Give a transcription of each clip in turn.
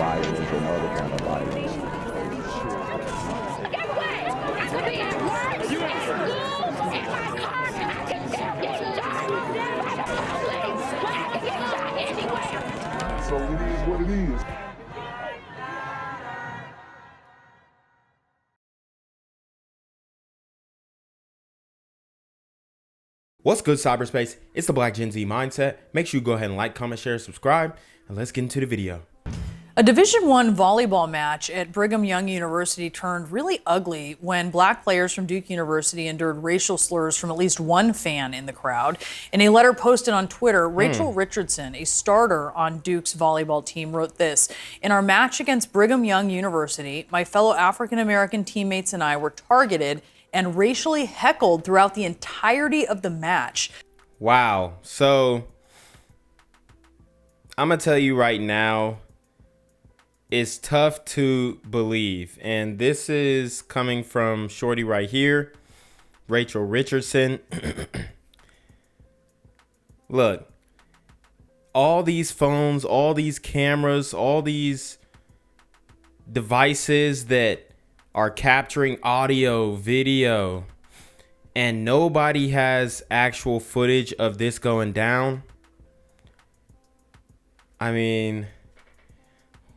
violence and other kind of violence. Guess what? I could be at work, at school, in my car, I can still get shot by the police, but I can get shot anywhere. So it is what it is. What's good, cyberspace? It's the Black Gen Z Mindset. Make sure you go ahead and like, comment, share, subscribe, and let's get into the video. A Division I volleyball match at Brigham Young University turned really ugly when black players from Duke University endured racial slurs from at least one fan in the crowd. In a letter posted on Twitter, Rachel Richardson, a starter on Duke's volleyball team, wrote this: "In our match against Brigham Young University, my fellow African-American teammates and I were targeted and racially heckled throughout the entirety of the match." Wow. So I'm going to tell you right now, it's tough to believe. And this is coming from Shorty right here, Rachel Richardson. Look, all these phones, all these cameras, all these devices that are capturing audio, video, and nobody has actual footage of this going down. I mean,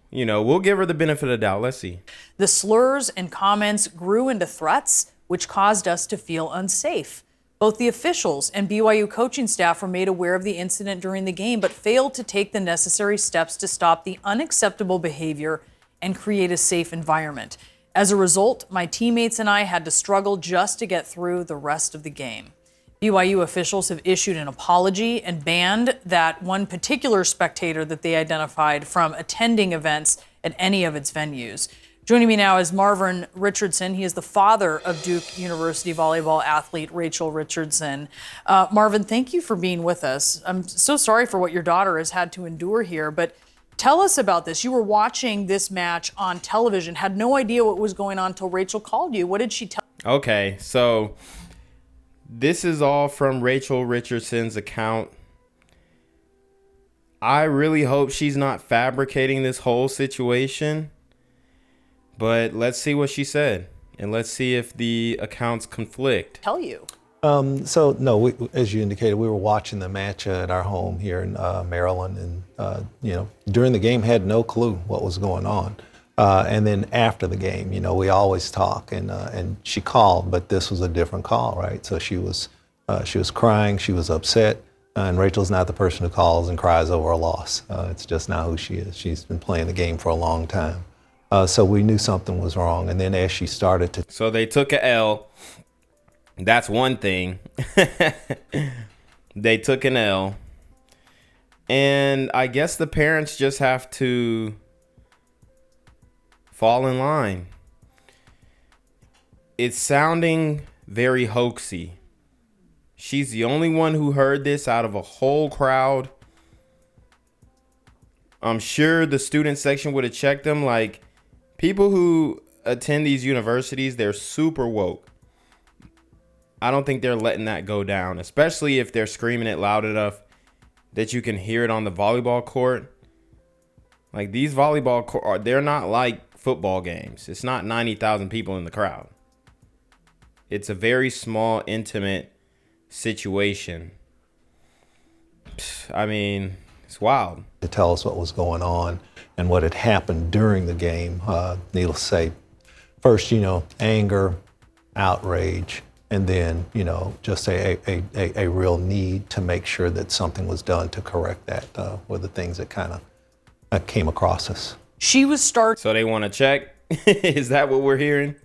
you know, we'll give her the benefit of the doubt. Let's see. The slurs and comments grew into threats, which caused us to feel unsafe. Both the officials and BYU coaching staff were made aware of the incident during the game, but failed to take the necessary steps to stop the unacceptable behavior and create a safe environment. As a result, my teammates and I had to struggle just to get through the rest of the game. BYU officials have issued an apology and banned that one particular spectator that they identified from attending events at any of its venues. Joining me now is Marvin Richardson. He is the father of Duke University volleyball athlete Rachel Richardson. Marvin, thank you for being with us. I'm so sorry for what your daughter has had to endure here, but tell us about this. You were watching this match on television, had no idea what was going on until Rachel called you. What did she tell you? Okay, so this is all from Rachel Richardson's account. I really hope she's not fabricating this whole situation, but let's see what she said, and let's see if the accounts conflict. Tell you. So no, as you indicated, we were watching the match at our home here in Maryland, and during the game had no clue what was going on. And then after the game, we always talk, and she called, but this was a different call, right? So she was crying, she was upset, and Rachel's not the person who calls and cries over a loss. It's just not who she is. She's been playing the game for a long time. So we knew something was wrong, and then as she started to... So they took a L. That's one thing. They took an L. And I guess the parents just have to fall in line. It's sounding very hoaxy. She's the only one who heard this out of a whole crowd. I'm sure the student section would have checked them. Like, people who attend these universities, they're super woke. I don't think they're letting that go down, especially if they're screaming it loud enough that you can hear it on the volleyball court. Like, these volleyball court, they're not like football games. It's not 90,000 people in the crowd. It's a very small, intimate situation. I mean, it's wild. To tell us what was going on and what had happened during the game. Needless to say, first, anger, outrage, and then, just a real need to make sure that something was done to correct that were the things that kind of came across us. She was starting. So they want to check? Is that what we're hearing?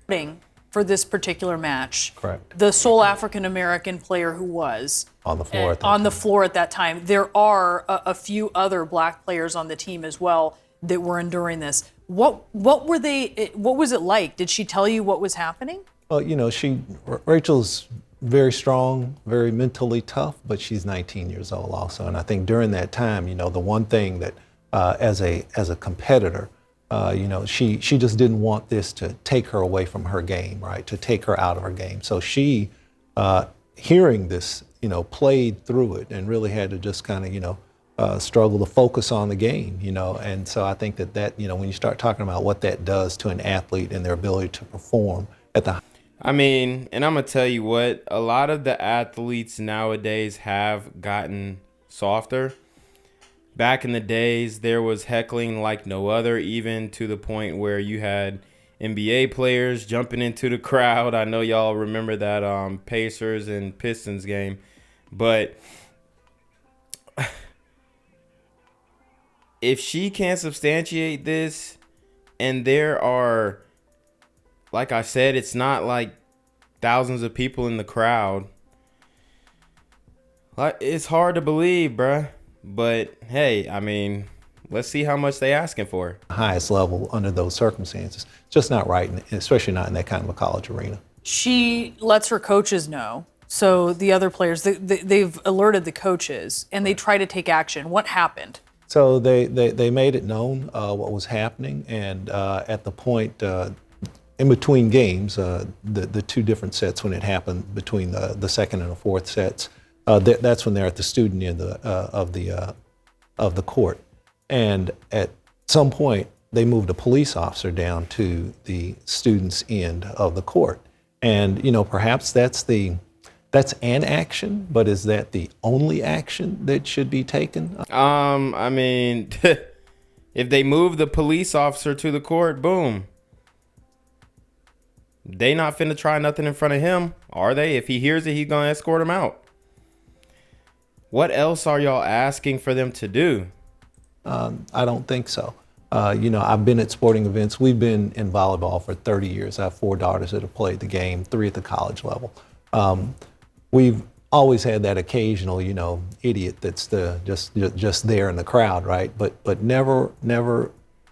For this particular match. Correct. The sole African-American player who was on the floor at that time. There are a few other black players on the team as well that were enduring this. What was it like? Did she tell you what was happening? Well, Rachel's very strong, very mentally tough, but she's 19 years old also. And I think during that time, the one thing that as a competitor, she just didn't want this to take her away from her game, right? To take her out of her game. So she, hearing this, played through it and really had to just kind of, struggle to focus on the game, and so I think that when you start talking about what that does to an athlete and their ability to perform at the I mean, and I'm going to tell you what, a lot of the athletes nowadays have gotten softer. Back in the days, there was heckling like no other, even to the point where you had NBA players jumping into the crowd. I know y'all remember that Pacers and Pistons game. But if she can't substantiate this, and there are, like I said, it's not like thousands of people in the crowd. Like, it's hard to believe, bruh. But hey, I mean, let's see how much they asking for. highest level under those circumstances. Just not right, especially not in that kind of a college arena. She lets her coaches know. So the other players, they've alerted the coaches, and they try to take action. What happened? So they made it known what was happening, and at the point in between games, the two different sets when it happened between the second and the fourth sets, that's when they're at the student end of the court, and at some point they moved a police officer down to the student's end of the court, and perhaps that's an action, but is that the only action that should be taken? I mean, if they move the police officer to the court, boom. They not finna try nothing in front of him, are they? If he hears it, he's gonna escort him out. What else are y'all asking for them to do? I don't think so. I've been at sporting events. We've been in volleyball for 30 years. I have 4 daughters that have played the game, 3 at the college level. We've always had that occasional, idiot that's just there in the crowd, right? But never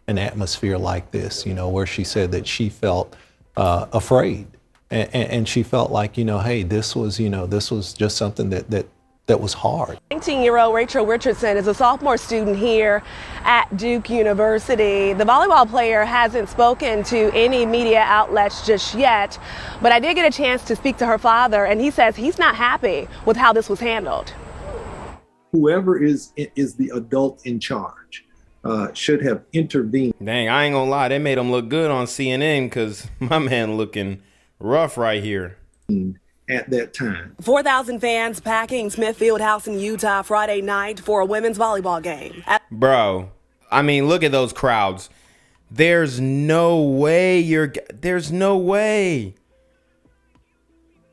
an atmosphere like this, where she said that she felt afraid, and she felt like, hey, this was just something that was hard. 19-year-old Rachel Richardson is a sophomore student here at Duke University. The volleyball player hasn't spoken to any media outlets just yet, but I did get a chance to speak to her father, and he says he's not happy with how this was handled. Whoever is the adult in charge should have intervened. Dang, I ain't gonna lie, they made him look good on CNN because my man looking rough right here. At that time. 4,000 fans packing Smith Fieldhouse in Utah Friday night for a women's volleyball game. Bro, I mean, look at those crowds. There's no way there's no way.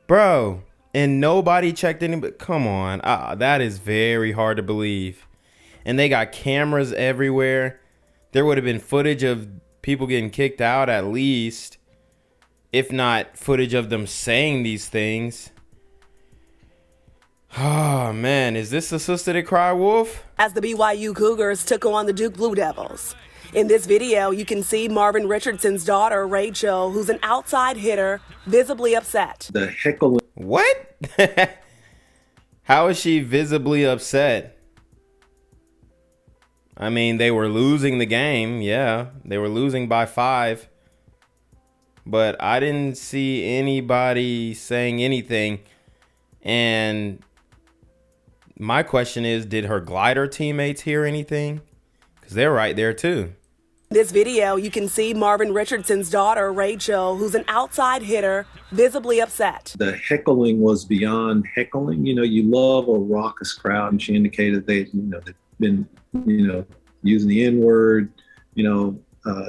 Bro, and nobody checked anybody. Come on, that is very hard to believe. And they got cameras everywhere. There would have been footage of people getting kicked out at least, if not footage of them saying these things. Oh, man, is this the sister that cried wolf? As the BYU Cougars took on the Duke Blue Devils. In this video, you can see Marvin Richardson's daughter, Rachel, who's an outside hitter, visibly upset. The heckling. What? How is she visibly upset? I mean, they were losing the game. Yeah, they were losing by 5. But I didn't see anybody saying anything. And my question is, did her glider teammates hear anything? Because they're right there too. In this video, you can see Marvin Richardson's daughter, Rachel, who's an outside hitter, visibly upset. The heckling was beyond heckling. You love a raucous crowd, and she indicated they've been, using the N-word.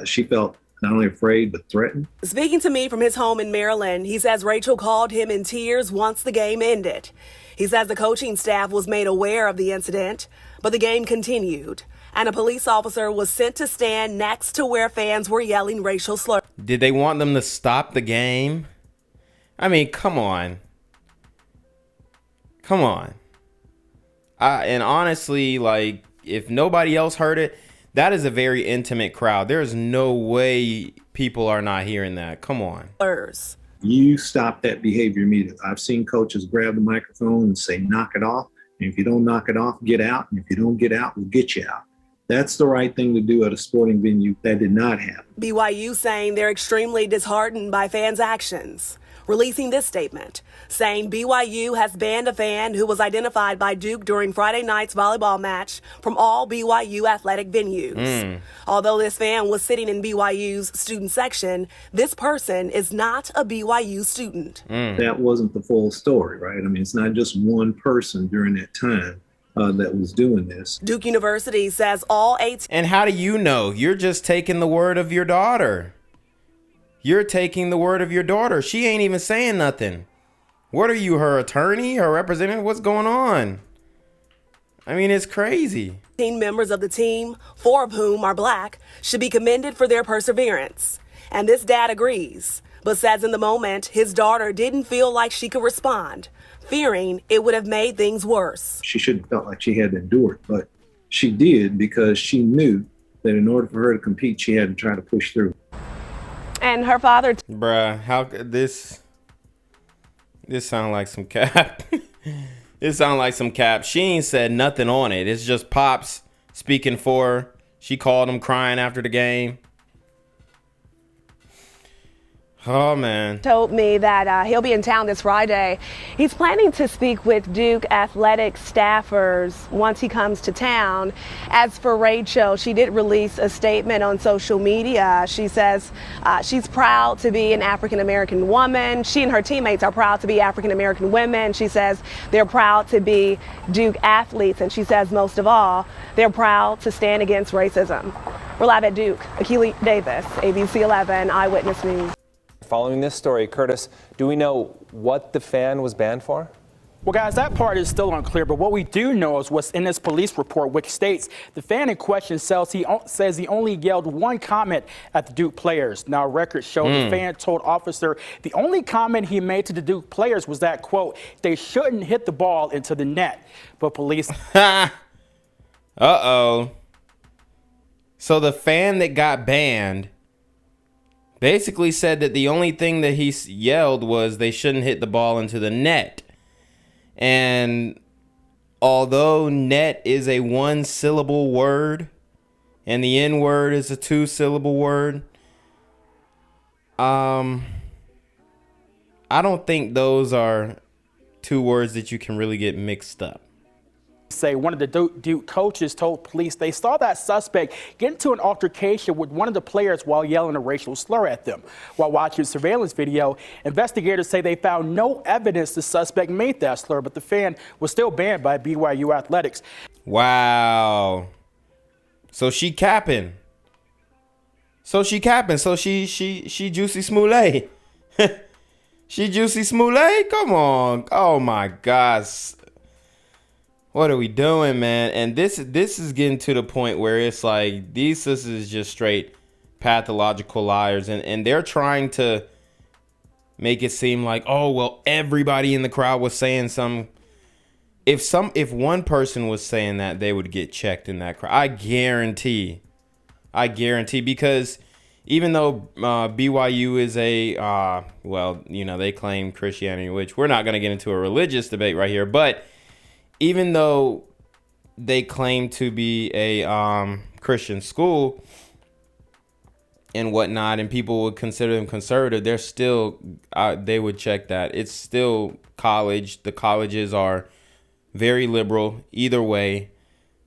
She felt not only afraid, but threatened. Speaking to me from his home in Maryland, he says Rachel called him in tears once the game ended. He says the coaching staff was made aware of the incident, but the game continued, and a police officer was sent to stand next to where fans were yelling racial slurs. Did they want them to stop the game? I mean, come on. Come on. And honestly, like, if nobody else heard it, that is a very intimate crowd. There is no way people are not hearing that. Come on. You stop that behavior immediately. I've seen coaches grab the microphone and say, knock it off. And if you don't knock it off, get out. And if you don't get out, we'll get you out. That's the right thing to do at a sporting venue. That did not happen. BYU saying they're extremely disheartened by fans' actions. releasing this statement, saying BYU has banned a fan who was identified by Duke during Friday night's volleyball match from all BYU athletic venues. Although this fan was sitting in BYU's student section, this person is not a BYU student. That wasn't the full story, right? I mean, it's not just one person during that time that was doing this. Duke University says all 18. And how do you know? You're just taking the word of your daughter. You're taking the word of your daughter. She ain't even saying nothing. What are you, her attorney, her representative? What's going on? I mean, it's crazy. 18 members of the team, 4 of whom are black, should be commended for their perseverance. And this dad agrees, but says in the moment his daughter didn't feel like she could respond, fearing it would have made things worse. She shouldn't have felt like she had to endure it, but she did because she knew that in order for her to compete, she had to try to push through. And her father. Bruh, how could this sound like some cap? It sound like some cap. She ain't said nothing on it. It's just Pops speaking for her. She called him crying after the game. Oh, man. Told me that he'll be in town this Friday. He's planning to speak with Duke athletic staffers once he comes to town. As for Rachel, she did release a statement on social media. She says she's proud to be an African-American woman. She and her teammates are proud to be African-American women. She says they're proud to be Duke athletes. And she says most of all, they're proud to stand against racism. We're live at Duke. Akili Davis, ABC 11 Eyewitness News. Following this story, Curtis, do we know what the fan was banned for? Well, guys, that part is still unclear, but what we do know is what's in this police report, which states the fan in question says he only yelled one comment at the Duke players. Now, records show the fan told officer the only comment he made to the Duke players was that, quote, they shouldn't hit the ball into the net. But police... Uh-oh. So the fan that got banned basically said that the only thing that he yelled was they shouldn't hit the ball into the net. And although net is a 1-syllable word and the N-word is a 2-syllable word, I don't think those are 2 words that you can really get mixed up. Say one of the Duke coaches told police they saw that suspect get into an altercation with one of the players while yelling a racial slur at them. While watching surveillance video, investigators say they found no evidence the suspect made that slur, but the fan was still banned by BYU Athletics. Wow. So she capping. So she Juicy Smollett. She Juicy Smollett? Come on. Oh my gosh. What are we doing, man? And this is getting to the point where it's like these sisters just straight pathological liars, and they're trying to make it seem like, oh well, everybody in the crowd was saying some. If one person was saying that, they would get checked in that crowd. I guarantee, because even though BYU is a well, you know, they claim Christianity, which we're not going to get into a religious debate right here, but even though they claim to be a Christian school and whatnot, and people would consider them conservative, they're still, they would check that. It's still college. The colleges are very liberal either way.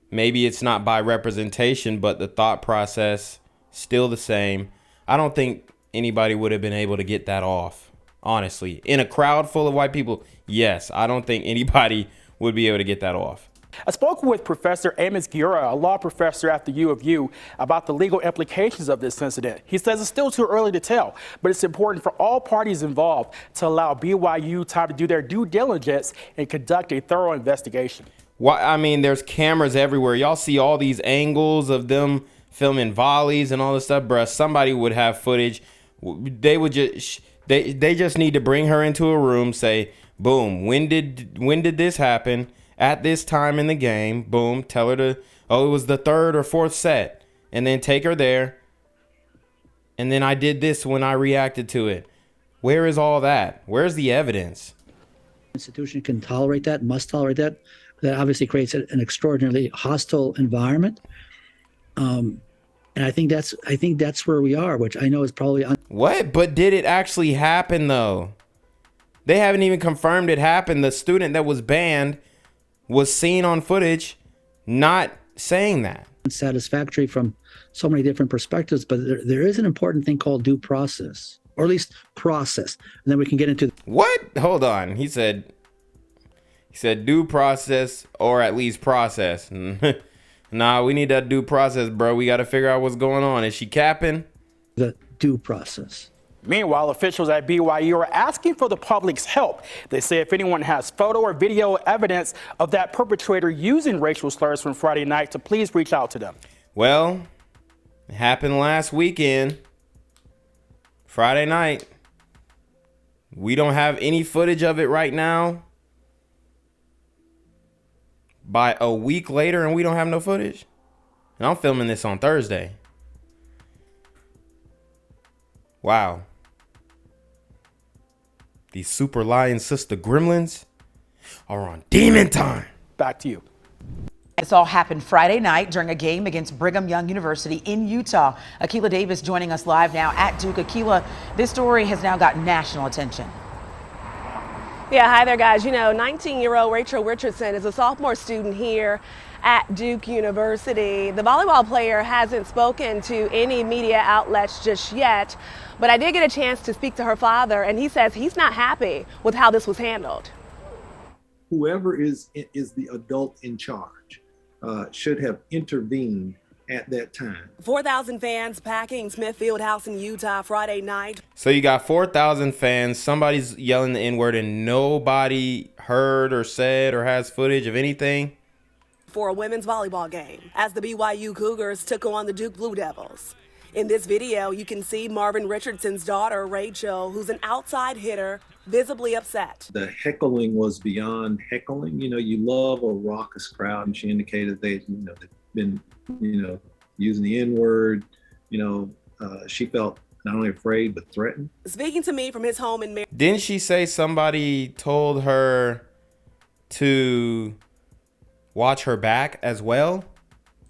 Maybe it's not by representation, but the thought process still the same. I don't think anybody would have been able to get that off, honestly. In a crowd full of white people, yes, I don't think anybody would be able to get that off. I spoke with Professor Amos Giura, a law professor at the U of U, about the legal implications of this incident. He says it's still too early to tell, but it's important for all parties involved to allow BYU time to do their due diligence and conduct a thorough investigation. Why? I mean, there's cameras everywhere. Y'all see all these angles of them filming volleys and all this stuff, bruh. Somebody would have footage. They would just they just need to bring her into a room, say, boom, when did this happen? At this time in the game, boom, tell her to, oh, it was the 3rd or 4th set. And then take her there. And then I did this when I reacted to it. Where is all that? Where's the evidence? Institution can tolerate that, must tolerate that. That obviously creates an extraordinarily hostile environment. And I think that's where we are, which I know is probably... What? But did it actually happen, though? They haven't even confirmed it happened. The student that was banned was seen on footage not saying that. Satisfactory from so many different perspectives, but there is an important thing called due process, or at least process. And then we can get into what? Hold on. He said due process, or at least process. Nah, we need that due process, bro. We got to figure out what's going on. Is she capping? the due process. Meanwhile, officials at BYU are asking for the public's help. They say if anyone has photo or video evidence of that perpetrator using racial slurs from Friday night, to please reach out to them. Well, it happened last weekend, Friday night. We don't have any footage of it right now. By a week later, and we don't have no footage. And I'm filming this on Thursday. Wow. These super lion sister gremlins are on demon time. Back to you. This all happened Friday night during a game against Brigham Young University in Utah. Akilah Davis joining us live now at Duke. Akilah, this story has now got national attention. Yeah, hi there, guys. You know, 19-year-old Rachel Richardson is a sophomore student here at Duke University. The volleyball player hasn't spoken to any media outlets just yet, but I did get a chance to speak to her father, and he says he's not happy with how this was handled. Whoever is the adult in charge should have intervened at that time. 4,000 fans packing Smith Fieldhouse in Utah Friday night. So you got 4,000 fans. Somebody's yelling the N-word and nobody heard or said or has footage of anything. For a women's volleyball game as the BYU Cougars took on the Duke Blue Devils. In this video, you can see Marvin Richardson's daughter, Rachel, who's an outside hitter, visibly upset. The heckling was beyond heckling. You know, you love a raucous crowd, and she indicated they'd been, using the N-word. She felt not only afraid, but threatened. Speaking to me from his home in Maryland. Didn't she say somebody told her to watch her back as well?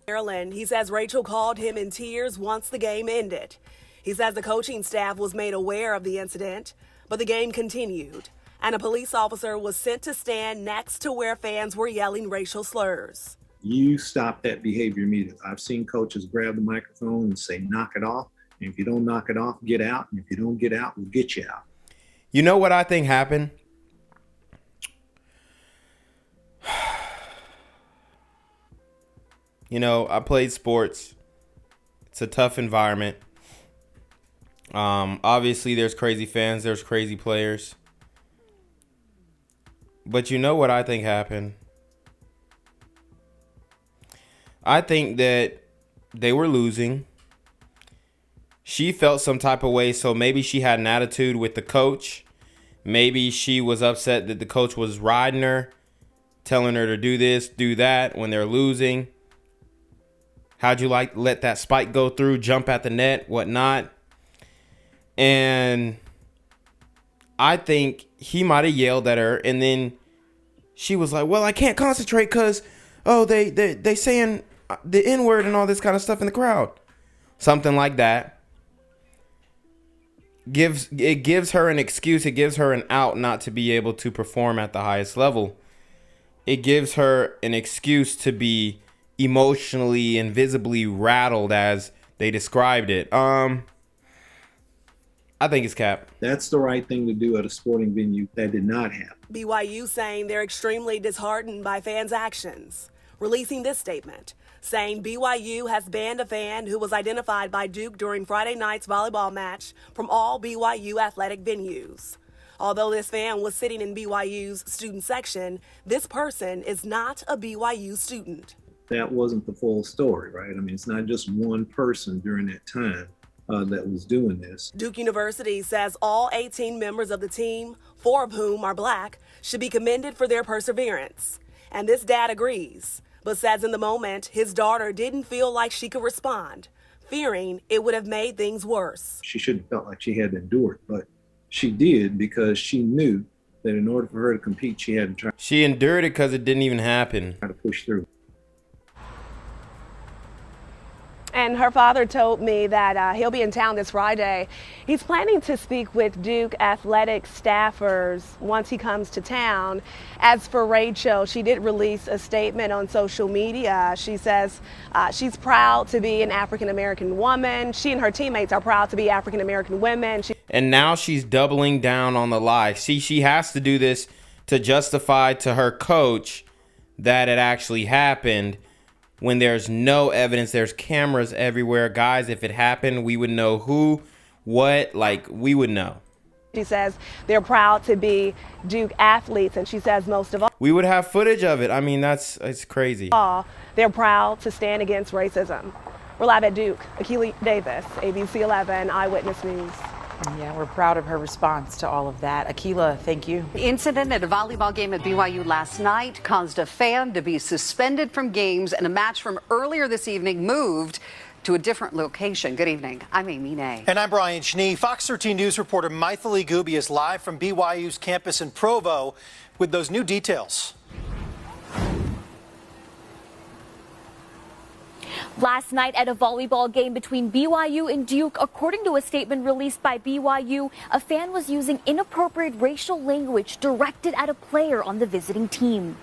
He says Rachel called him in tears once the game ended. He says the coaching staff was made aware of the incident, but the game continued, and a police officer was sent to stand next to where fans were yelling racial slurs. You stop that behavior immediately. I've seen coaches grab the microphone and say, knock it off. And if you don't knock it off, get out. And if you don't get out, we'll get you out. You know what I think happened? I played sports. It's a tough environment. Obviously, there's crazy fans. There's crazy players. But you know what I think happened? I think that they were losing. She felt some type of way, so maybe she had an attitude with the coach. Maybe she was upset that the coach was riding her, telling her to do this, do that when they're losing. How'd you let that spike go through, jump at the net, whatnot? And I think he might have yelled at her, and then she was like, well, I can't concentrate because, they saying the N-word and all this kind of stuff in the crowd. Something like that. It gives her an excuse. It gives her an out not to be able to perform at the highest level. It gives her an excuse to be emotionally and visibly rattled, as they described it. I think it's cap. That's the right thing to do at a sporting venue. That did not happen. BYU saying they're extremely disheartened by fans' actions, releasing this statement, saying BYU has banned a fan who was identified by Duke during Friday night's volleyball match from all BYU athletic venues. Although this fan was sitting in BYU's student section, this person is not a BYU student. That wasn't the full story, right? I mean, it's not just one person during that time that was doing this. Duke University says all 18 members of the team, 4 of whom are black, should be commended for their perseverance. And this dad agrees, but says in the moment his daughter didn't feel like she could respond, fearing it would have made things worse. She shouldn't have felt like she had to endure it, but she did, because she knew that in order for her to compete, she had to try. She endured it because it didn't even happen. To push through. And her father told me that he'll be in town this Friday. He's planning to speak with Duke athletic staffers once he comes to town. As for Rachel, she did release a statement on social media. She says she's proud to be an African-American woman. She and her teammates are proud to be African-American women. And now she's doubling down on the lie. See, she has to do this to justify to her coach that it actually happened. When there's no evidence, there's cameras everywhere. Guys, if it happened, we would know who, what, like, we would know. She says they're proud to be Duke athletes, and she says most of all, we would have footage of it. I mean, it's crazy. They're proud to stand against racism. We're live at Duke. Akila Davis, ABC 11 Eyewitness News. Yeah, we're proud of her response to all of that. Akila, thank you. The incident at a volleyball game at BYU last night caused a fan to be suspended from games, and a match from earlier this evening moved to a different location. Good evening. I'm Amy Nay. And I'm Brian Schnee. Fox 13 News reporter Maithili Gubi is live from BYU's campus in Provo with those new details. Last night at a volleyball game between BYU and Duke, according to a statement released by BYU, a fan was using inappropriate racial language directed at a player on the visiting team.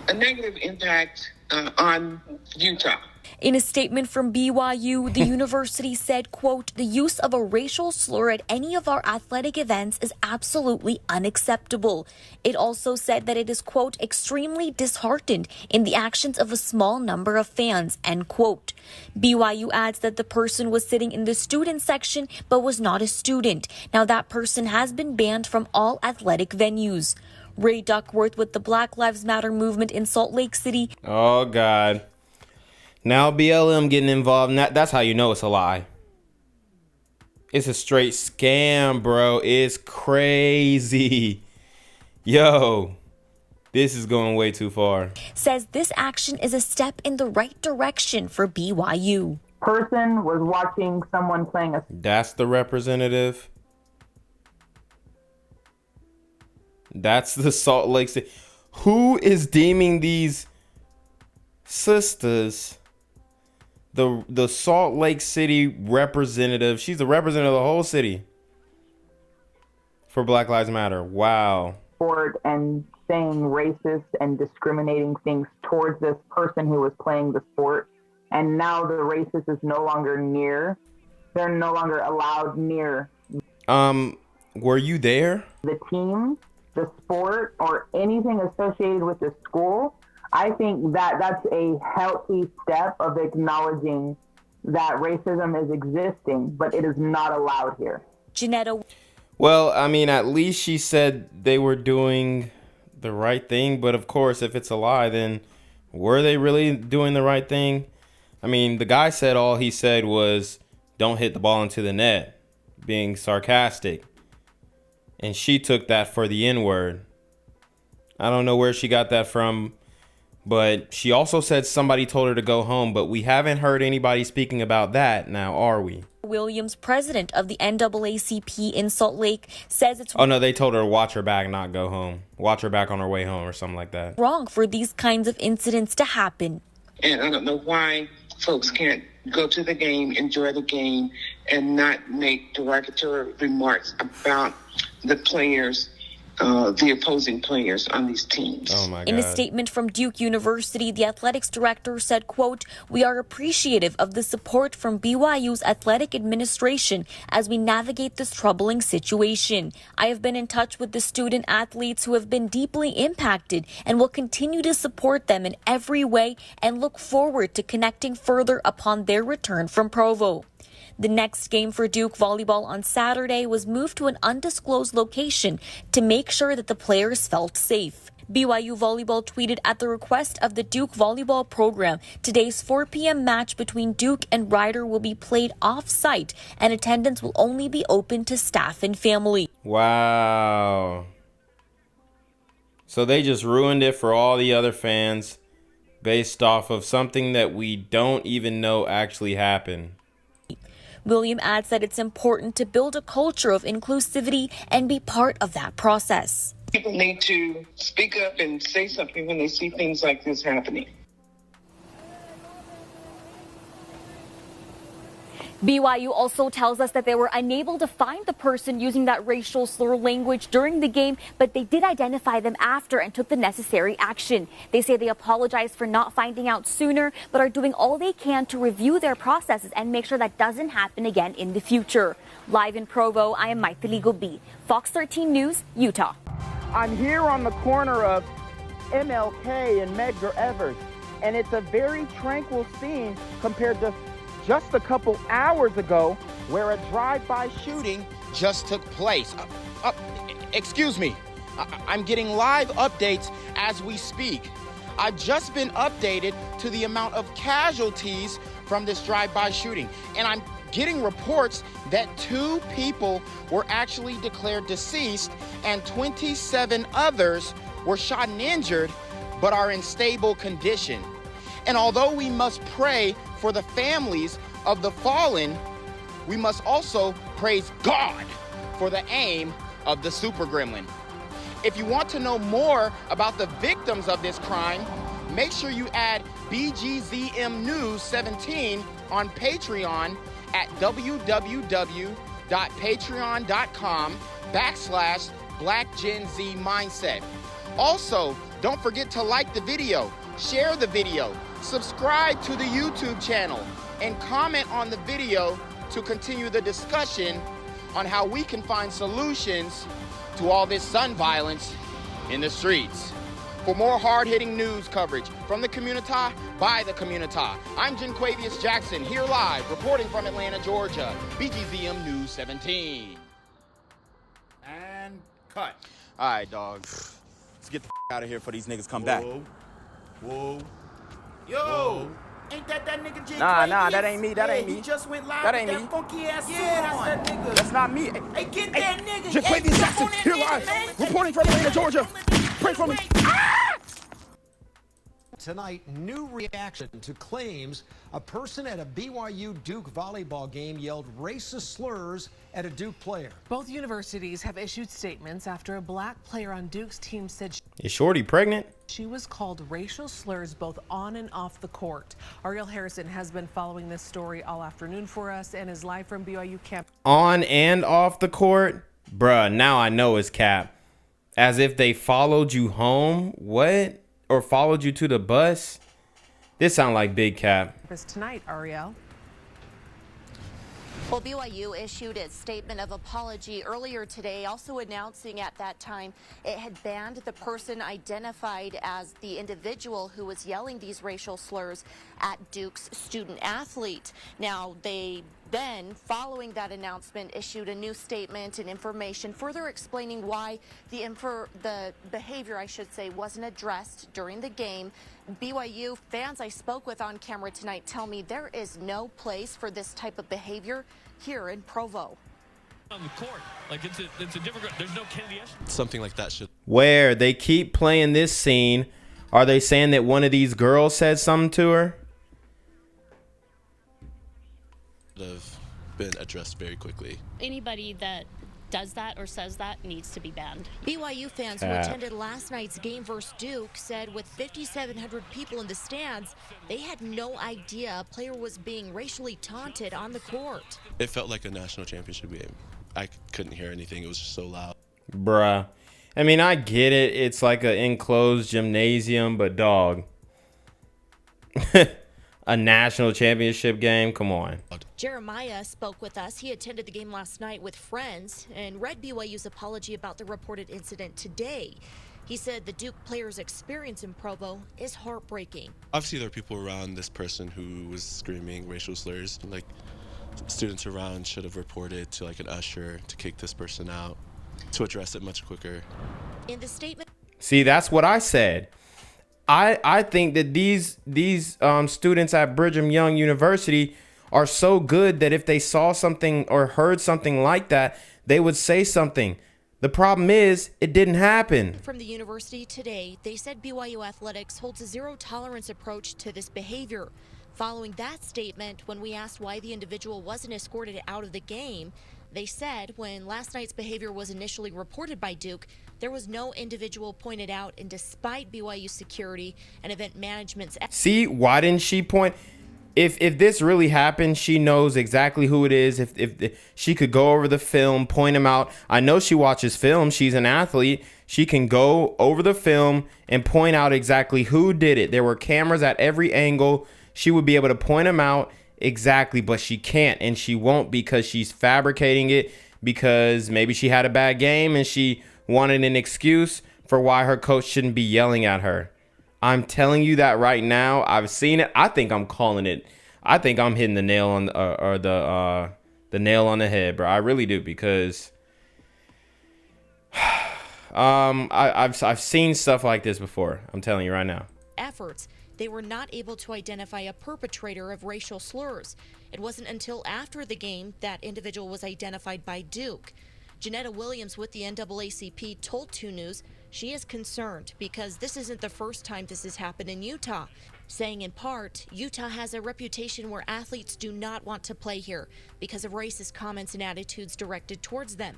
A negative impact on Utah. In a statement from BYU, the university said, quote, "The use of a racial slur at any of our athletic events is absolutely unacceptable." It also said that it is, quote, "extremely disheartened in the actions of a small number of fans," end quote. BYU adds that the person was sitting in the student section but was not a student. Now that person has been banned from all athletic venues. Ray Duckworth with the Black Lives Matter movement in Salt Lake City. Oh, God. Now BLM getting involved. That's how you know it's a lie. It's a straight scam, bro. It's crazy. Yo, this is going way too far. Says this action is a step in the right direction for BYU. Person was watching someone playing a... That's the representative. That's the Salt Lake City. Who is deeming these sisters the Salt Lake City representative? She's the representative of the whole city for Black Lives Matter. Wow. And saying racist and discriminating things towards this person who was playing the sport. And now the racist is no longer near. They're no longer allowed near. Were you there? The team, the sport, or anything associated with the school. I think that that's a healthy step of acknowledging that racism is existing, but it is not allowed here. Janetta. Well, I mean, at least she said they were doing the right thing. But of course, if it's a lie, then were they really doing the right thing? I mean, the guy said all he said was, "Don't hit the ball into the net," being sarcastic. And she took that for the N-word. I don't know where she got that from. But she also said somebody told her to go home, but we haven't heard anybody speaking about that now, are we? Williams, president of the NAACP in Salt Lake, says it's... Oh, no, they told her to watch her back, not go home. Watch her back on her way home or something like that. ...wrong for these kinds of incidents to happen. And I don't know why folks can't go to the game, enjoy the game, and not make derogatory remarks about the players, the opposing players on these teams. Oh my God. In a statement from Duke University, the athletics director said, quote, "We are appreciative of the support from BYU's athletic administration as we navigate this troubling situation. I have been in touch with the student athletes who have been deeply impacted and will continue to support them in every way and look forward to connecting further upon their return from Provo." The next game for Duke volleyball on Saturday was moved to an undisclosed location to make sure that the players felt safe. BYU volleyball tweeted at the request of the Duke volleyball program, today's 4 p.m. match between Duke and Rider will be played off-site and attendance will only be open to staff and family. Wow. So they just ruined it for all the other fans based off of something that we don't even know actually happened. William adds that it's important to build a culture of inclusivity and be part of that process. People need to speak up and say something when they see things like this happening. BYU also tells us that they were unable to find the person using that racial slur language during the game, but they did identify them after and took the necessary action. They say they apologize for not finding out sooner, but are doing all they can to review their processes and make sure that doesn't happen again in the future. Live in Provo, I am Maithili Gobi, Fox 13 News, Utah. I'm here on the corner of MLK and Medgar Evers, and it's a very tranquil scene compared to just a couple hours ago where a drive-by shooting just took place. Excuse me, I'm getting live updates as we speak. I've just been updated to the amount of casualties from this drive-by shooting, and I'm getting reports that 2 people were actually declared deceased and 27 others were shot and injured but are in stable condition. And although we must pray for the families of the fallen, we must also praise God for the aim of the super gremlin. If you want to know more about the victims of this crime, make sure you add BGZM News 17 on Patreon at www.patreon.com/blackgenzmindset. Also, don't forget to like the video, share the video, subscribe to the YouTube channel, and comment on the video to continue the discussion on how we can find solutions to all this gun violence in the streets. For more hard-hitting news coverage from the community, by the community, I'm Jenquavius Jackson, here live, reporting from Atlanta, Georgia, BGZM News 17. And cut. All right, dog. Let's get the out of here before these niggas come back. Whoa. Yo! Whoa. Ain't that nigga J? Nah, that ain't me. That ain't me. He just went live That with ain't that me. funky ass suit that's on. that nigga. That's not me. Hey, get that nigga. Jenquavius Jackson, here live, reporting from Atlanta, Georgia. Pray for me. Tonight, new reaction to claims a person at a BYU Duke volleyball game yelled racist slurs at a Duke player. Both universities have issued statements after a black player on Duke's team said Is Shorty pregnant? she was called racial slurs both on and off the court. Ariel Harrison has been following this story all afternoon for us and is live from BYU campus. On and off the court? Bruh, now I know it's cap. As if they followed you home? What? Or followed you to the bus? This sound like big cap. Tonight, Ariel. Well, BYU issued its statement of apology earlier today, also announcing at that time it had banned the person identified as the individual who was yelling these racial slurs at Duke's student athlete. Now, they then, following that announcement, issued a new statement and information further explaining why the behavior, I should say, wasn't addressed during the game. BYU fans I spoke with on camera tonight tell me there is no place for this type of behavior here in Provo. On the court, like it's a different. There's no Kennedy. Something like that should. Where they keep playing this scene, are they saying that one of these girls said something to her? Have been addressed very quickly. Anybody that does that or says that needs to be banned. BYU fans who attended last night's game versus Duke said with 5,700 people in the stands, they had no idea a player was being racially taunted on the court. It felt like a national championship game. I couldn't hear anything. It was just so loud. Bruh. I mean, I get it. It's like an enclosed gymnasium, but dog. A national championship game? Come on. Jeremiah spoke with us. He attended the game last night with friends and read BYU's apology about the reported incident today. He said the Duke player's experience in Provo is heartbreaking. Obviously, there are people around this person who was screaming racial slurs. Like, students around should have reported to like an usher to kick this person out, to address it much quicker. In the statement. See, that's what I said. I think that these students at Brigham Young University are so good that if they saw something or heard something like that, they would say something. The problem is it didn't happen. From the university today, they said BYU Athletics holds a zero-tolerance approach to this behavior. Following that statement, when we asked why the individual wasn't escorted out of the game, they said when last night's behavior was initially reported by Duke, there was no individual pointed out, and despite BYU security and event management's... See, why didn't she point? if this really happened, she knows exactly who it is. If she could go over the film, point him out. I know she watches film. She's an athlete. She can go over the film and point out exactly who did it. There were cameras at every angle. She would be able to point them out exactly, but she can't, and she won't, because she's fabricating it, because maybe she had a bad game and she wanted an excuse for why her coach shouldn't be yelling at her. I'm telling you that right now. I've seen it. I think I'm calling it. I think I'm hitting the nail on the nail on the head, bro. I really do, because I've seen stuff like this before. I'm telling you right now. Efforts, they were not able to identify a perpetrator of racial slurs. It wasn't until after the game that individual was identified by Duke. Janetta Williams with the NAACP told 2 News she is concerned because this isn't the first time this has happened in Utah, saying in part, Utah has a reputation where athletes do not want to play here because of racist comments and attitudes directed towards them.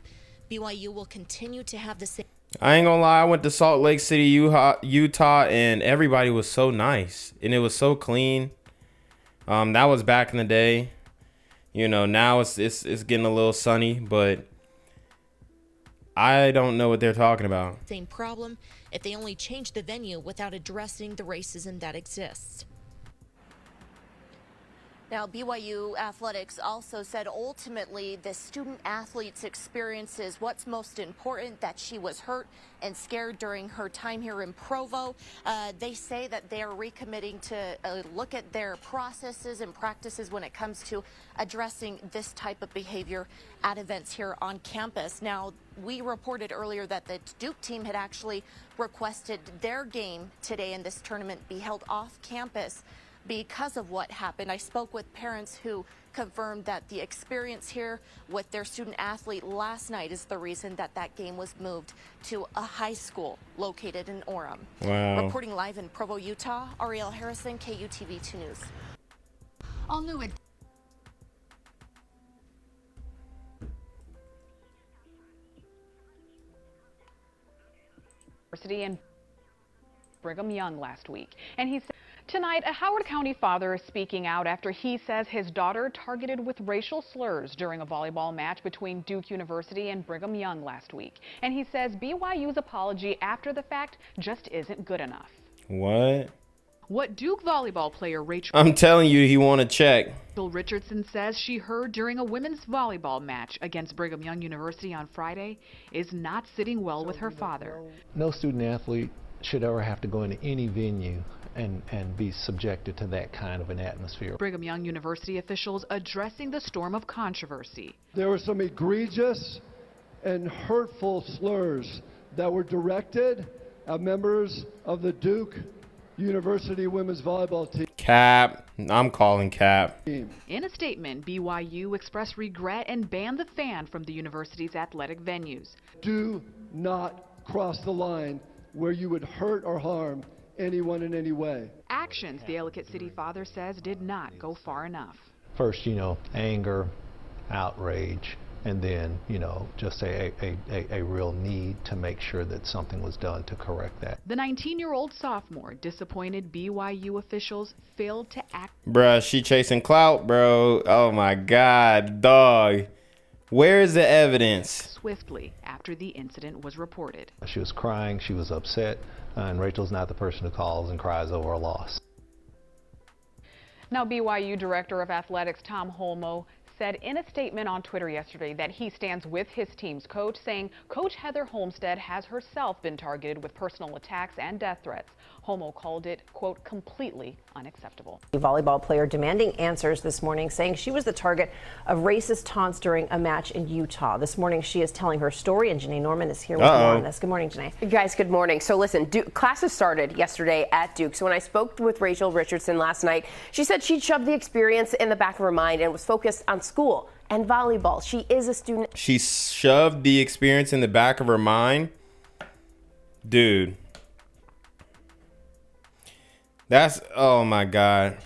BYU will continue to have the same. I ain't gonna lie, I went to Salt Lake City, Utah, and everybody was so nice, and it was so clean. That was back in the day. You know, now it's getting a little sunny, but I don't know what they're talking about. Same problem if they only change the venue without addressing the racism that exists. Now, BYU Athletics also said ultimately the student athlete's experience is what's most important, that she was hurt and scared during her time here in Provo. They say that they are recommitting to look at their processes and practices when it comes to addressing this type of behavior at events here on campus. Now, we reported earlier that the Duke team had actually requested their game today in this tournament be held off campus because of what happened. I spoke with parents who confirmed that the experience here with their student athlete last night is the reason that that game was moved to a high school located in Orem. Wow. Reporting live in Provo, Utah, Ariel Harrison, KUTV 2 News. All new. University and Brigham Young last week, and he said tonight a Howard County father is speaking out after he says his daughter targeted with racial slurs during a volleyball match between Duke University and Brigham Young last week, and he says BYU's apology after the fact just isn't good enough. What Duke volleyball player I'm telling you, he want to check. Richardson says she heard during a women's volleyball match against Brigham Young University on Friday is not sitting well with her father. No student athlete should ever have to go into any venue and be subjected to that kind of an atmosphere. Brigham Young University officials addressing the storm of controversy. There were some egregious and hurtful slurs that were directed at members of the Duke University women's volleyball team. Cap. I'm calling cap. In a statement, BYU expressed regret and banned the fan from the university's athletic venues. Do not cross the line where you would hurt or harm anyone in any way. Actions, the Ellicott City father says, did not go far enough. First, anger, outrage, and then, just a real need to make sure that something was done to correct that. The 19-year-old sophomore disappointed BYU officials failed to act. Bruh, she chasing clout, bro. Oh my God, dog. Where is the evidence? Swiftly after the incident was reported. She was crying, she was upset, and Rachel's not the person who calls and cries over a loss. Now, BYU Director of Athletics Tom Holmoe said in a statement on Twitter yesterday that he stands with his team's coach, saying Coach Heather Homestead has herself been targeted with personal attacks and death threats. Holmoe called it, quote, completely unacceptable. A volleyball player demanding answers this morning, saying she was the target of racist taunts during a match in Utah. This morning, she is telling her story, and Janae Norman is here with more on this. Good morning, Janae. Guys, good morning. So listen, classes started yesterday at Duke. So when I spoke with Rachel Richardson last night, she said she'd shoved the experience in the back of her mind and was focused on school and volleyball. She is a student. She shoved the experience in the back of her mind. Dude. That's, oh my God.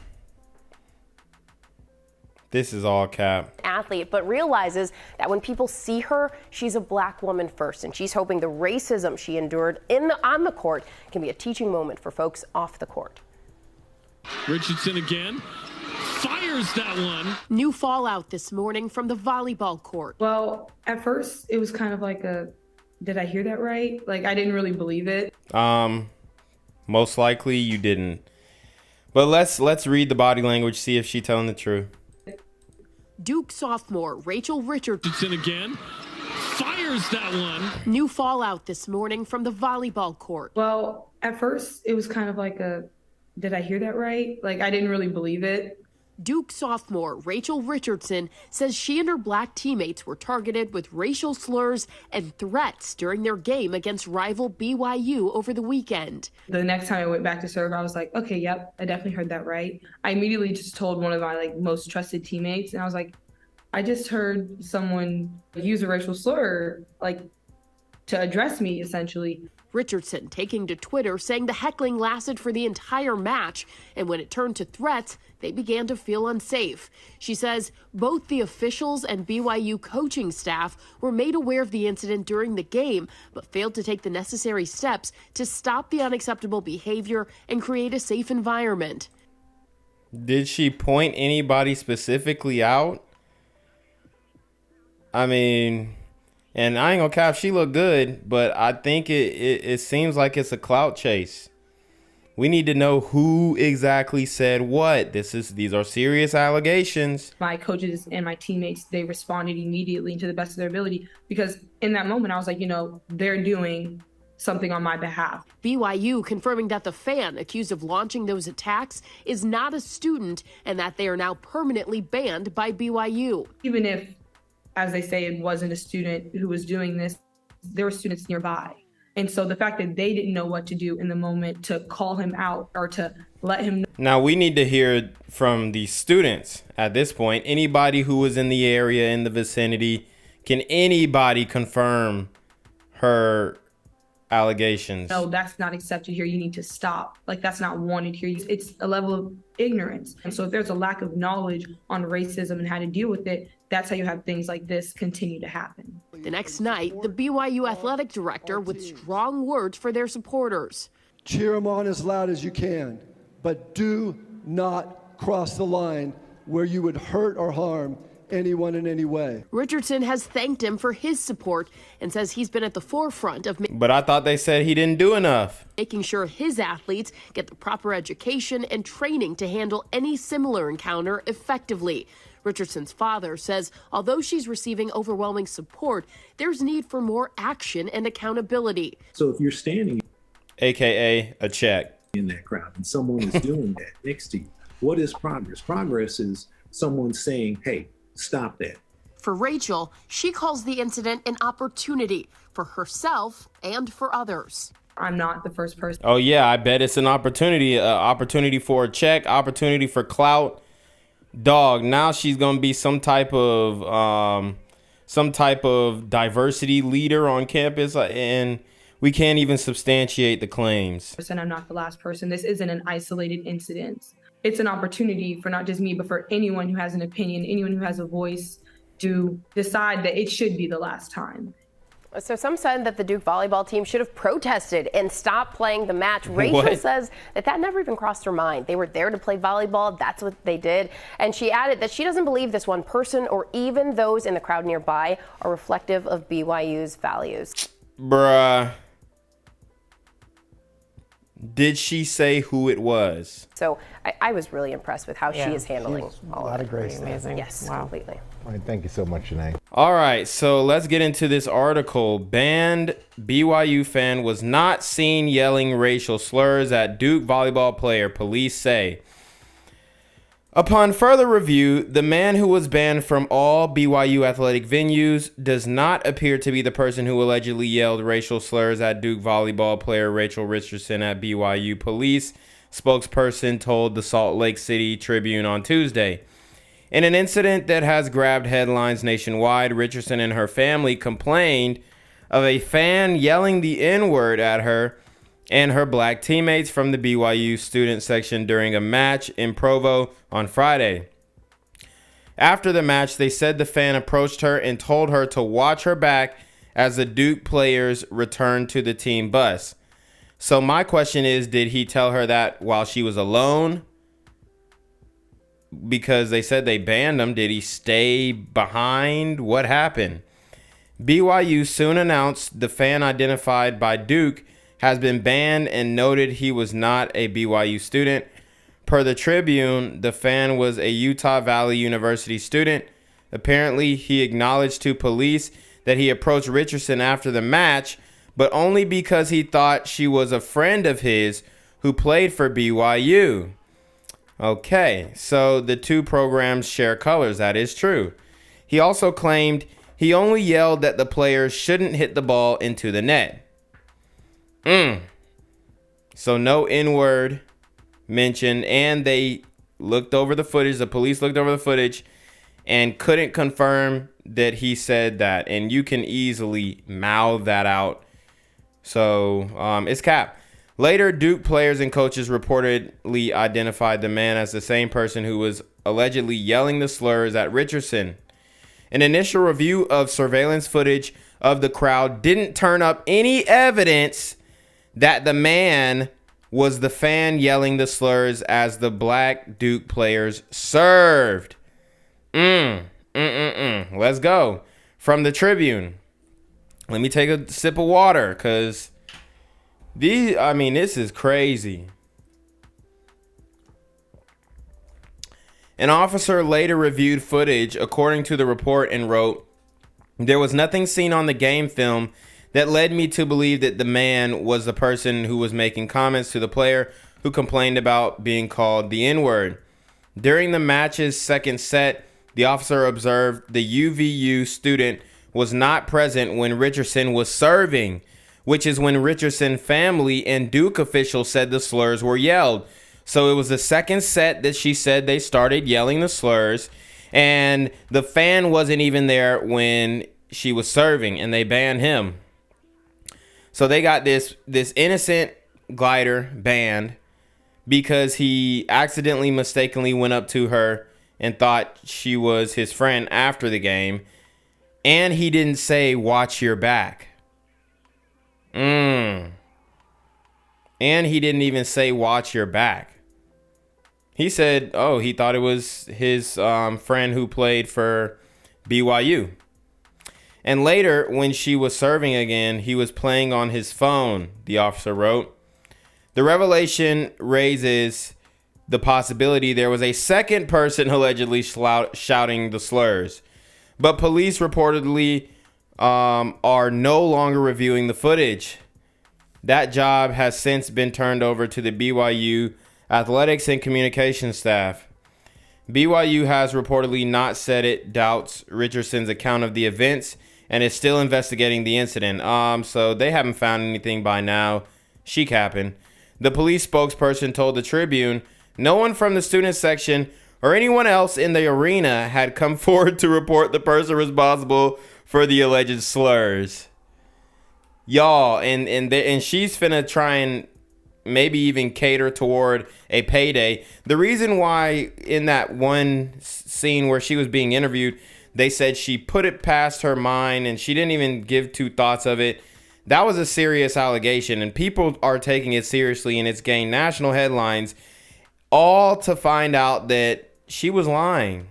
This is all cap. Athlete, but realizes that when people see her, she's a black woman first, and she's hoping the racism she endured on the court can be a teaching moment for folks off the court. Richardson again. fires that one. New fallout this morning from the volleyball court. Well, at first it was kind of like did I hear that right? Like, I didn't really believe it. Most likely you didn't. But let's read the body language, see if she's telling the truth. Duke sophomore Rachel Richardson again fires that one. New fallout this morning from the volleyball court. Well, at first it was kind of like did I hear that right? Like, I didn't really believe it. Duke sophomore Rachel Richardson says she and her black teammates were targeted with racial slurs and threats during their game against rival BYU over the weekend. The next time I went back to serve, I was like, okay, yep, I definitely heard that right. I immediately just told one of my most trusted teammates, and I was like, I just heard someone use a racial slur, to address me, essentially. Richardson taking to Twitter saying the heckling lasted for the entire match, and when it turned to threats, they began to feel unsafe. She says both the officials and BYU coaching staff were made aware of the incident during the game, but failed to take the necessary steps to stop the unacceptable behavior and create a safe environment. Did she point anybody specifically out? I mean, and I ain't gonna cap, she looked good, but I think it seems like it's a clout chase. We need to know who exactly said what. These are serious allegations. My coaches and my teammates, they responded immediately to the best of their ability, because in that moment I was like, they're doing something on my behalf. BYU confirming that the fan accused of launching those attacks is not a student and that they are now permanently banned by BYU. Even if, as they say, it wasn't a student who was doing this, there were students nearby. And so the fact that they didn't know what to do in the moment to call him out or to let him know. Now we need to hear from the students at this point. Anybody who was in the area, in the vicinity, can anybody confirm her allegations? No, that's not accepted here. You need to stop. That's not wanted here. It's a level of ignorance. And so if there's a lack of knowledge on racism and how to deal with it, that's how you have things like this continue to happen. The next night, the BYU athletic director with strong words for their supporters. Cheer them on as loud as you can, but do not cross the line where you would hurt or harm anyone in any way. Richardson has thanked him for his support and says he's been at the forefront of But I thought they said he didn't do enough. Making sure his athletes get the proper education and training to handle any similar encounter effectively. Richardson's father says although she's receiving overwhelming support, there's need for more action and accountability. So if you're standing, AKA a check, in that crowd and someone is doing that next to you, what is progress? Progress is someone saying, hey, stop that. For Rachel, she calls the incident an opportunity for herself and for others. I'm not the first person. Oh yeah, I bet it's an opportunity for a check, opportunity for clout. Dog, now she's gonna be some type of diversity leader on campus, and we can't even substantiate the claims. And I'm not the last person. This isn't an isolated incident. It's an opportunity for not just me, but for anyone who has an opinion, anyone who has a voice, to decide that it should be the last time. So some said that the Duke volleyball team should have protested and stopped playing the match. Rachel says that never even crossed her mind. They were there to play volleyball. That's what they did. And she added that she doesn't believe this one person or even those in the crowd nearby are reflective of BYU's values. Bruh. Did she say who it was? So I was really impressed with how she is handling all of it. Grace. Amazing. Yes, completely. All right, thank you so much, Janae. All right, so let's get into this article. Banned BYU fan was not seen yelling racial slurs at Duke volleyball player, police say. Upon further review, the man who was banned from all BYU athletic venues does not appear to be the person who allegedly yelled racial slurs at Duke volleyball player Rachel Richardson at BYU. Police spokesperson told the Salt Lake City Tribune on Tuesday. In an incident that has grabbed headlines nationwide, Richardson and her family complained of a fan yelling the N-word at her and her black teammates from the BYU student section during a match in Provo on Friday. After the match, they said the fan approached her and told her to watch her back as the Duke players returned to the team bus. So my question is, did he tell her that while she was alone? because they said they banned him. Did he stay behind? What happened? BYU soon announced the fan identified by Duke has been banned and noted he was not a BYU student. Per the Tribune, the fan was a Utah Valley University student. Apparently, he acknowledged to police that he approached Richardson after the match, but only because he thought she was a friend of his who played for BYU. Okay, so the two programs share colors. That is true. He also claimed he only yelled that the players shouldn't hit the ball into the net. So no N-word mentioned, and they looked over the footage. The police looked over the footage and couldn't confirm that he said that. And you can easily mouth that out. So it's cap. Later, Duke players and coaches reportedly identified the man as the same person who was allegedly yelling the slurs at Richardson. An initial review of surveillance footage of the crowd didn't turn up any evidence that the man was the fan yelling the slurs as the black Duke players served. Let's go. From the Tribune. Let me take a sip of water, because this is crazy. An officer later reviewed footage, according to the report, and wrote, "There was nothing seen on the game film that led me to believe that the man was the person who was making comments to the player who complained about being called the N-word. During the match's second set, the officer observed the UVU student was not present when Richardson was serving, which is when Richardson family and Duke officials said the slurs were yelled. So it was the second set that she said they started yelling the slurs, and the fan wasn't even there when she was serving, and they banned him. So they got this innocent glider banned because he accidentally, mistakenly went up to her and thought she was his friend after the game, and he didn't say, watch your back. And he didn't even say, watch your back. He said, he thought it was his friend who played for BYU. And later, when she was serving again, he was playing on his phone, the officer wrote. The revelation raises the possibility there was a second person allegedly shouting the slurs. But police reportedly are no longer reviewing the footage. That job has since been turned over to the BYU athletics and communications staff. BYU has reportedly not said it doubts Richardson's account of the events and is still investigating the incident. So they haven't found anything by now. She capping. The police spokesperson told the Tribune no one from the student section or anyone else in the arena had come forward to report the person responsible for the alleged slurs. Y'all, and she's finna try and maybe even cater toward a payday. The reason why in that one scene where she was being interviewed, they said she put it past her mind and she didn't even give two thoughts of it. That was a serious allegation, and people are taking it seriously, and it's gained national headlines, all to find out that she was lying.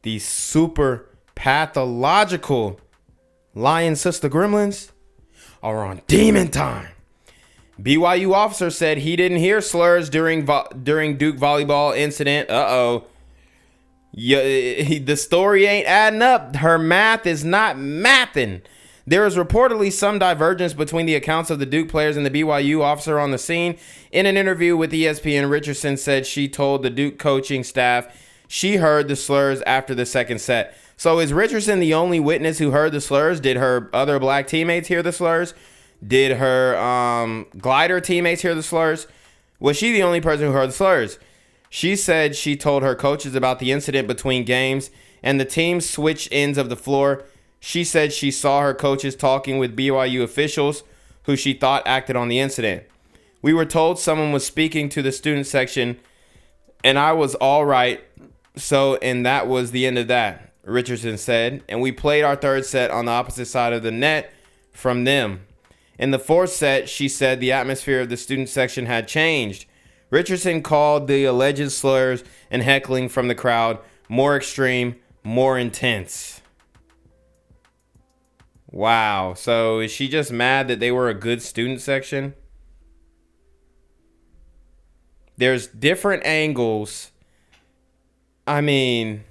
These super pathological lying sister gremlins are on demon time. BYU officer said he didn't hear slurs during Duke volleyball incident. The story ain't adding up. Her math is not mathing. There is reportedly some divergence between the accounts of the Duke players and the BYU officer on the scene. In an interview with ESPN, Richardson said she told the Duke coaching staff she heard the slurs after the second set. So is Richardson the only witness who heard the slurs? Did her other black teammates hear the slurs? Did her glider teammates hear the slurs? Was she the only person who heard the slurs? She said she told her coaches about the incident between games and the teams switched ends of the floor. She said she saw her coaches talking with BYU officials who she thought acted on the incident. We were told someone was speaking to the student section and I was all right. And that was the end of that, Richardson said. And we played our third set on the opposite side of the net from them. In the fourth set, she said the atmosphere of the student section had changed. Richardson called the alleged slurs and heckling from the crowd more extreme, more intense. Wow. So is she just mad that they were a good student section? There's different angles. I mean,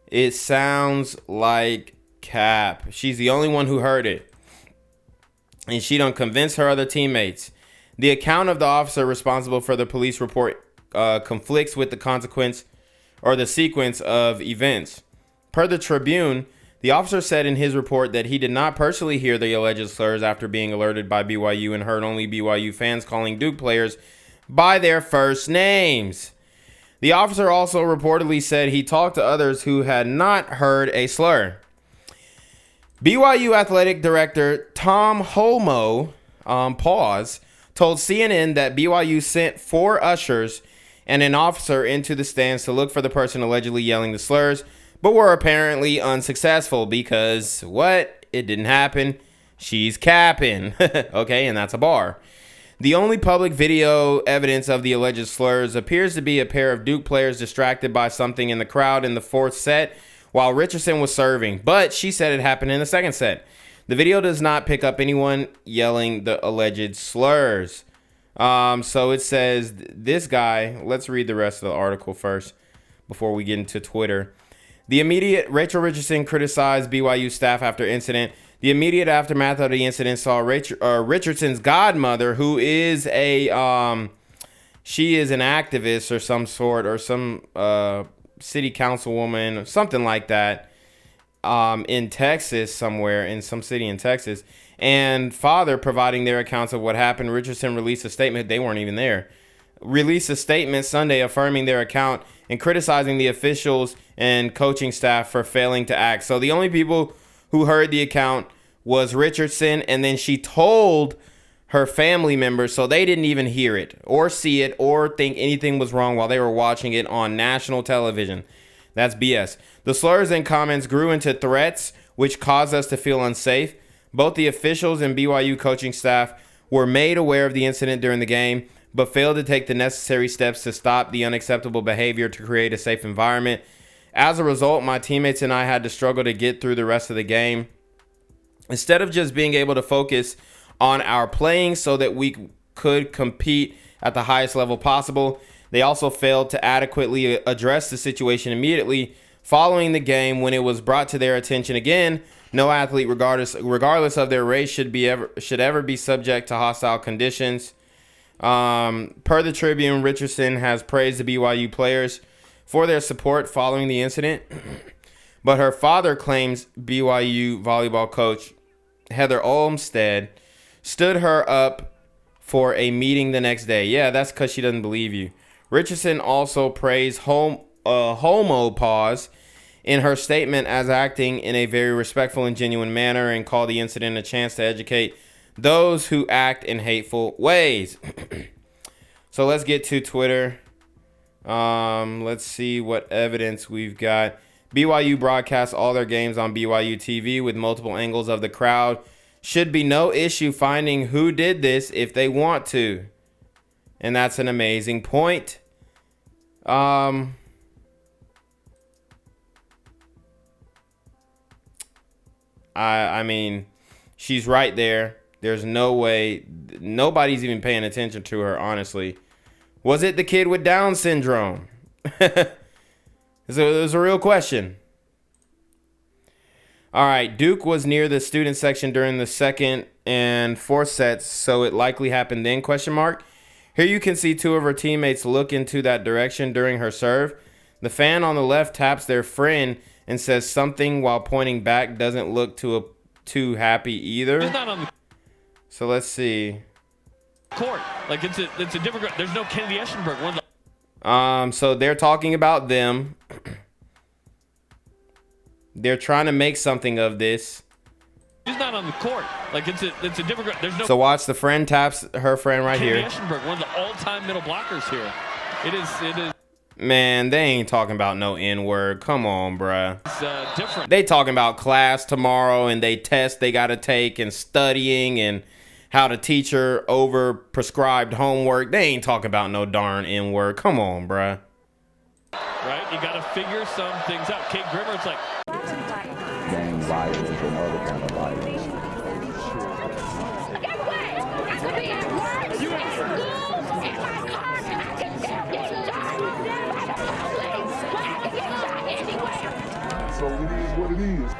it sounds like cap. She's the only one who heard it. And she done convinced her other teammates. The account of the officer responsible for the police report conflicts with the consequence or the sequence of events. Per the Tribune, the officer said in his report that he did not personally hear the alleged slurs after being alerted by BYU and heard only BYU fans calling Duke players by their first names. The officer also reportedly said he talked to others who had not heard a slur. BYU athletic director Tom Holmoe, told CNN that BYU sent 4 ushers and an officer into the stands to look for the person allegedly yelling the slurs, but were apparently unsuccessful because, what? It didn't happen. She's capping. Okay, and that's a bar. The only public video evidence of the alleged slurs appears to be a pair of Duke players distracted by something in the crowd in the 4th set while Richardson was serving, but she said it happened in the 2nd set. The video does not pick up anyone yelling the alleged slurs. So it says this guy, let's read the rest of the article first before we get into Twitter. Rachel Richardson criticized BYU staff after incident. The immediate aftermath of the incident saw Richardson's godmother, who is she is an activist or some sort, or some city councilwoman, something like that, in Texas somewhere, in some city in Texas, and father providing their accounts of what happened. Richardson released a statement. They weren't even there. Released a statement Sunday affirming their account and criticizing the officials and coaching staff for failing to act. So the only people who heard the account was Richardson, and then she told her family members, so they didn't even hear it or see it or think anything was wrong while they were watching it on national television. That's BS. The slurs and comments grew into threats, which caused us to feel unsafe. Both the officials and BYU coaching staff were made aware of the incident during the game, but failed to take the necessary steps to stop the unacceptable behavior to create a safe environment. As a result, my teammates and I had to struggle to get through the rest of the game. Instead of just being able to focus on our playing so that we could compete at the highest level possible, they also failed to adequately address the situation immediately following the game when it was brought to their attention again. No athlete, regardless of their race, should ever be subject to hostile conditions. Per the Tribune, Richardson has praised the BYU players for their support following the incident, but her father claims BYU volleyball coach Heather Olmstead stood her up for a meeting the next day. Yeah, that's because she doesn't believe you. Richardson also praised Holmoe in her statement as acting in a very respectful and genuine manner, and called the incident a chance to educate those who act in hateful ways. So let's get to Twitter. Let's see what evidence we've got. BYU broadcasts all their games on BYU TV with multiple angles of the crowd. Should be no issue finding who did this if they want to. And that's an amazing point. I mean, she's right there. There's no way. Nobody's even paying attention to her, honestly. Was it the kid with Down syndrome? It was a real question. All right, Duke was near the student section during the 2nd and 4th sets, so it likely happened then, ? Here you can see 2 of her teammates look into that direction during her serve. The fan on the left taps their friend and says something while pointing back. Doesn't look too happy either. He's not on the So let's see. court. Like it's a different. There's no Kennedy Eschenberg. One of the So they're talking about them. They're trying to make something of this. He's not on the court. Like it's a different. There's no. So watch, the friend taps her friend right Kennedy here. Eschenberg, one of the all-time middle blockers here. It is. Man, they ain't talking about no N-word. Come on, bruh. It's different. They talking about class tomorrow and they test they got to take and studying and how the teacher over prescribed homework. They ain't talking about no darn N-word. Come on, bruh. Right? You got to figure some things out. Kate Grimmer, it's like gang violence and other kind of violence. So it is what it is.